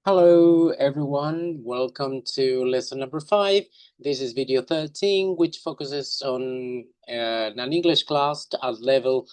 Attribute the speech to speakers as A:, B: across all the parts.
A: Hello everyone, welcome to lesson number 5. This is video 13, which focuses on an English class at level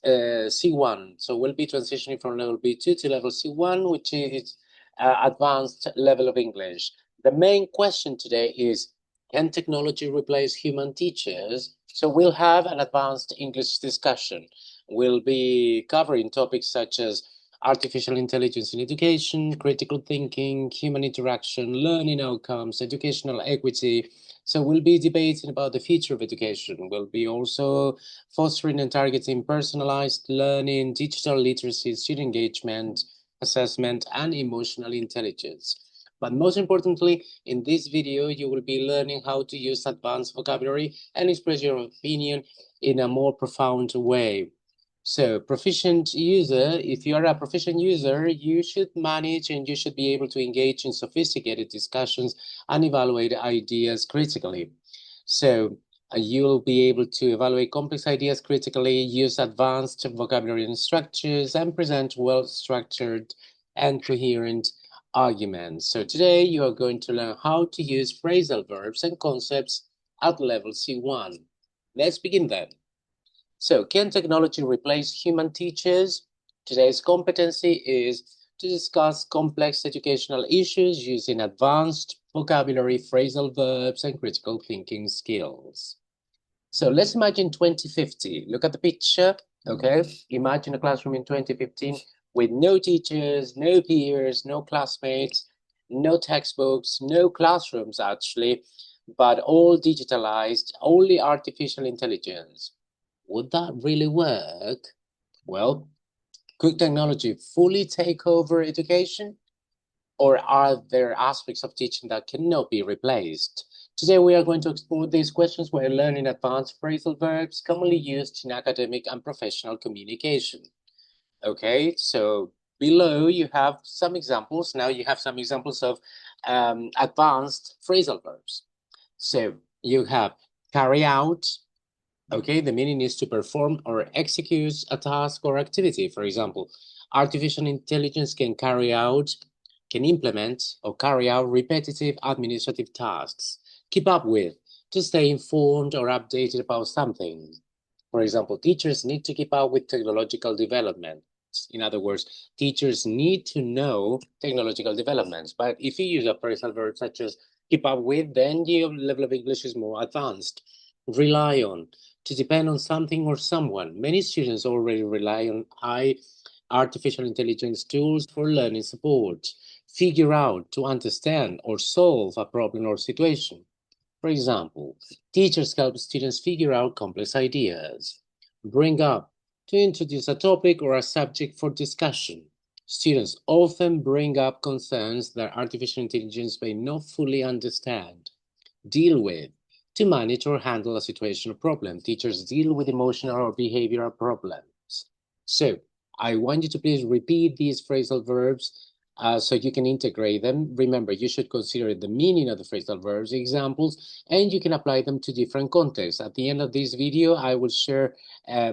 A: C1. So we'll be transitioning from level B2 to level C1, which is advanced level of English. The main question today is, can technology replace human teachers? So we'll have an advanced English discussion. We'll be covering topics such as artificial intelligence in education, critical thinking, human interaction, learning outcomes, educational equity. So we'll be debating about the future of education. We'll be also fostering and targeting personalized learning, digital literacy, student engagement, assessment, and emotional intelligence. But most importantly, in this video, you will be learning how to use advanced vocabulary and express your opinion in a more profound way. So proficient user, if you are a proficient user, you should manage and you should be able to engage in sophisticated discussions and evaluate ideas critically. So you'll be able to evaluate complex ideas critically, use advanced vocabulary and structures, and present well-structured and coherent arguments. So today you are going to learn how to use phrasal verbs and concepts at level C1. Let's begin then. So, can technology replace human teachers? Today's competency is to discuss complex educational issues using advanced vocabulary, phrasal verbs, and critical thinking skills. So let's imagine 2050. Look at the picture, okay? Imagine a classroom in 2015 with no teachers, no peers, no classmates, no textbooks, no classrooms actually, but all digitalized, only artificial intelligence. Would that really work? Well, could technology fully take over education? Or are there aspects of teaching that cannot be replaced? Today, we are going to explore these questions while learning advanced phrasal verbs commonly used in academic and professional communication. Okay, so below you have some examples. Now you have some examples of advanced phrasal verbs. So you have carry out. Okay, the meaning is to perform or execute a task or activity. For example, artificial intelligence can implement or carry out repetitive administrative tasks. Keep up with, to stay informed or updated about something. For example, teachers need to keep up with technological developments. In other words, teachers need to know technological developments. But if you use a phrasal verb such as keep up with, then your level of English is more advanced. Rely on, to depend on something or someone. Many students already rely on high artificial intelligence tools for learning support. Figure out, to understand or solve a problem or situation. For example, teachers help students figure out complex ideas. Bring up, to introduce a topic or a subject for discussion. Students often bring up concerns that artificial intelligence may not fully understand. Deal with, to manage or handle a situation or problem. Teachers deal with emotional or behavioral problems. So I want you to please repeat these phrasal verbs so you can integrate them. Remember, you should consider the meaning of the phrasal verbs, examples, and you can apply them to different contexts. At the end of this video, I will share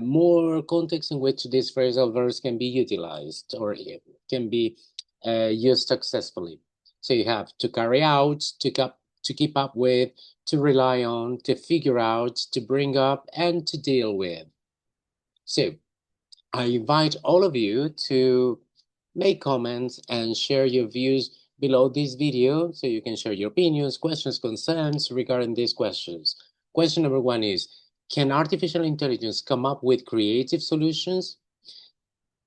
A: more contexts in which these phrasal verbs can be utilized or can be used successfully. So you have to carry out, to keep up with, to rely on, to figure out, to bring up, and to deal with. So I invite all of you to make comments and share your views below this video so you can share your opinions, questions, concerns regarding these questions. Question number 1 is, can artificial intelligence come up with creative solutions?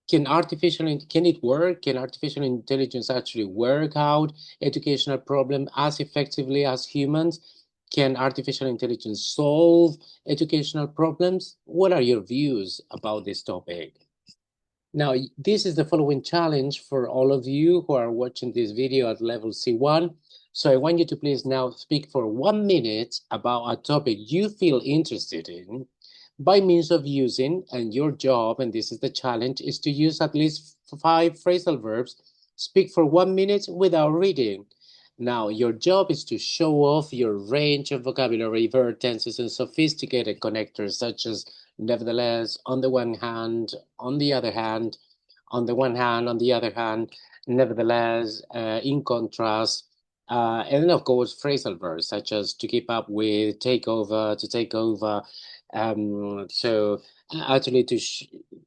A: Can it work? Can artificial intelligence actually work out educational problem as effectively as humans? Can artificial intelligence solve educational problems? What are your views about this topic? Now, this is the following challenge for all of you who are watching this video at level C1. So I want you to please now speak for 1 minute about a topic you feel interested in by means of using, and your job, and this is the challenge, is to use at least 5 phrasal verbs. Speak for 1 minute without reading. Now, your job is to show off your range of vocabulary, verb tenses, and sophisticated connectors such as nevertheless, on the one hand, on the other hand, on the one hand, on the other hand, nevertheless, in contrast, and then of course phrasal verbs such as to keep up with, take over, to take over. So actually,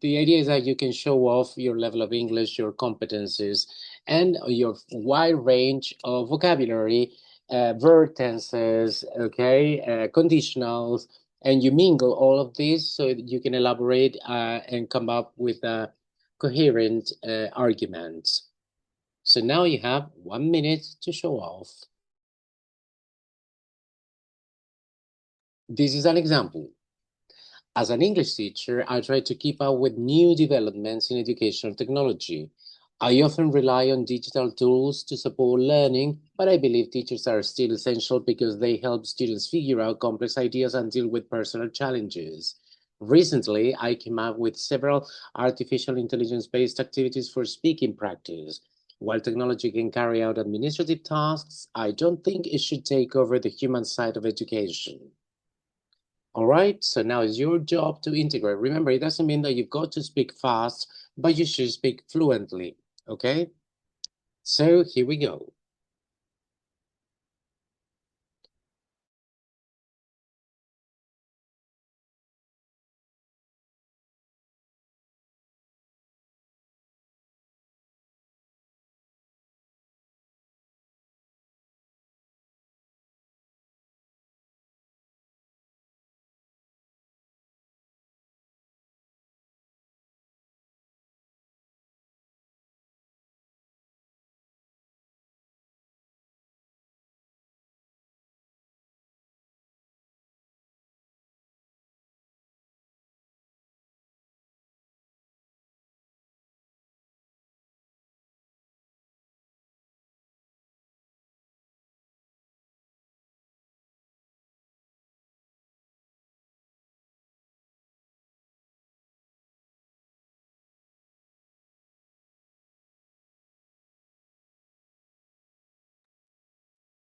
A: the idea is that you can show off your level of English, your competencies, and your wide range of vocabulary, verb tenses, okay, conditionals, and you mingle all of these so that you can elaborate and come up with a coherent argument. So now you have 1 minute to show off. This is an example. As an English teacher, I try to keep up with new developments in educational technology. I often rely on digital tools to support learning, but I believe teachers are still essential because they help students figure out complex ideas and deal with personal challenges. Recently, I came up with several artificial intelligence-based activities for speaking practice. While technology can carry out administrative tasks, I don't think it should take over the human side of education. All right, so now it's your job to integrate. Remember, it doesn't mean that you've got to speak fast, but you should speak fluently, okay? So here we go.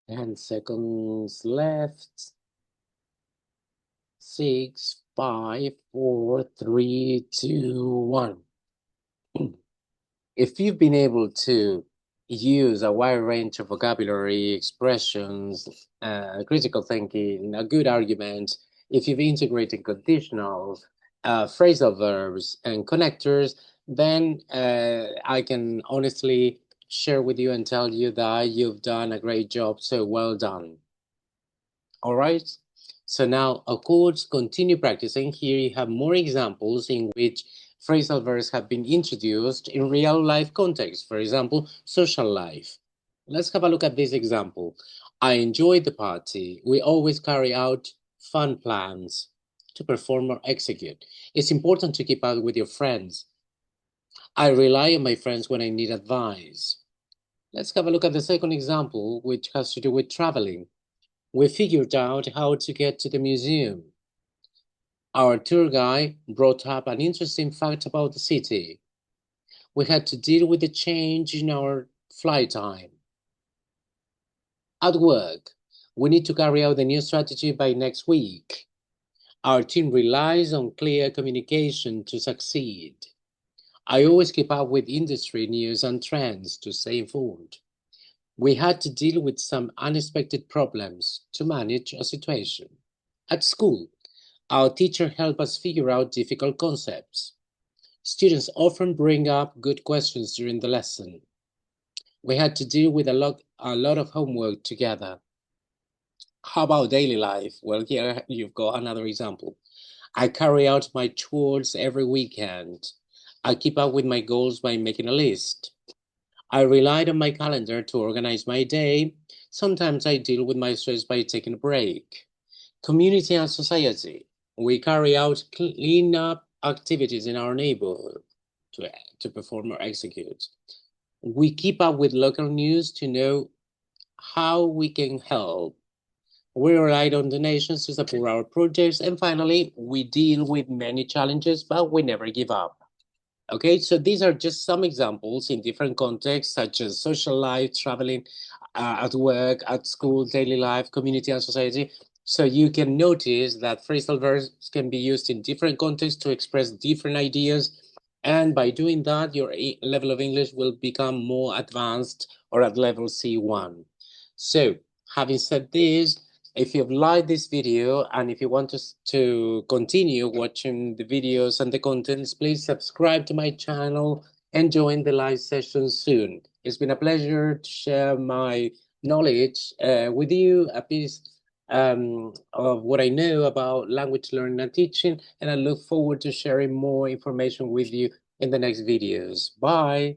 A: And seconds left. 6, 5, 4, 3, 2, 1. If you've been able to use a wide range of vocabulary, expressions, critical thinking, a good argument, if you've integrated conditionals, phrasal verbs, and connectors, then I can honestly share with you and tell you that you've done a great job. So well done. All right. So now, of course, continue practicing. Here you have more examples in which phrasal verbs have been introduced in real life context. For example, social life. Let's have a look at this example. I enjoyed the party. We always carry out fun plans to perform or execute. It's important to keep up with your friends. I rely on my friends when I need advice. Let's have a look at the second example, which has to do with traveling. We figured out how to get to the museum. Our tour guide brought up an interesting fact about the city. We had to deal with the change in our flight time. At work, we need to carry out the new strategy by next week. Our team relies on clear communication to succeed. I always keep up with industry news and trends to stay informed. We had to deal with some unexpected problems to manage a situation. At school, our teacher helped us figure out difficult concepts. Students often bring up good questions during the lesson. We had to deal with a lot of homework together. How about daily life? Well, here you've got another example. I carry out my chores every weekend. I keep up with my goals by making a list. I relied on my calendar to organize my day. Sometimes I deal with my stress by taking a break. Community and society. We carry out cleanup activities in our neighborhood to perform or execute. We keep up with local news to know how we can help. We rely on donations to support our projects. And finally, we deal with many challenges, but we never give up. Okay, so these are just some examples in different contexts, such as social life, traveling, at work, at school, daily life, community, and society. So you can notice that phrasal verbs can be used in different contexts to express different ideas And by doing that, your level of English will become more advanced or at level C1. So, having said this, if you've liked this video and if you want to continue watching the videos and the contents, please subscribe to my channel and join the live session soon. It's been a pleasure to share my knowledge with you, a piece of what I know about language learning and teaching, and I look forward to sharing more information with you in the next videos. Bye.